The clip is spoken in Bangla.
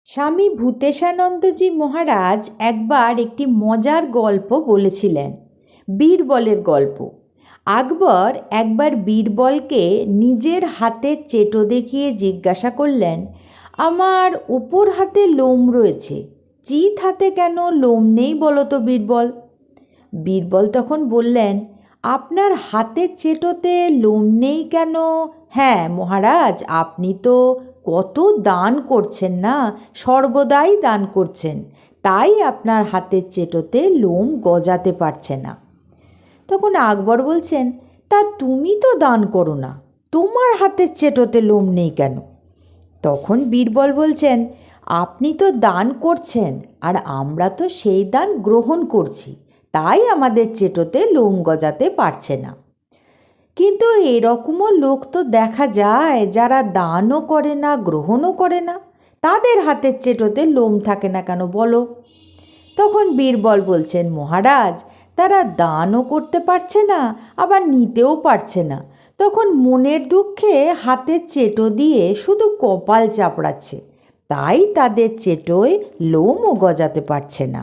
স্বামী ভূতেশানন্দজি মহারাজ একবার একটি মজার গল্প বলেছিলেন, বীরবলের গল্প। আকবর একবার বীরবলকে নিজের হাতের চেটো দেখিয়ে জিজ্ঞাসা করলেন, আমার উপর হাতে লোম রয়েছে, চিত হাতে কেন লোম নেই বলো তো বীরবল? বীরবল তখন বললেন, আপনার হাতের চেটোতে লোম নেই কেন? হ্যাঁ মহারাজ, আপনি তো কত দান করছেন না, সর্বদাই দান করছেন, তাই আপনার হাতের চেটোতে লোম গজাতে পারছে না। তখন আকবর বলছেন, তা তুমি তো দান করো না, তোমার হাতের চেটোতে লোম নেই কেন? তখন বীরবল বলছেন, আপনি তো দান করছেন আর আমরা তো সেই দান গ্রহণ করছি, তাই আমাদের চেটোতে লোম গজাতে পারছে না। কিন্তু এরকমও লোক তো দেখা যায় যারা দানও করে না, গ্রহণও করে না, তাদের হাতের চেটোতে লোম থাকে না কেন বলো? তখন বীরবল বলছেন, মহারাজ, তারা দানও করতে পারছে না, আবার নিতেও পারছে না, তখন মনের দুঃখে হাতের চেটো দিয়ে শুধু কপাল চাপড়াচ্ছে, তাই তাদের চেটোয় লোমও গজাতে পারছে না।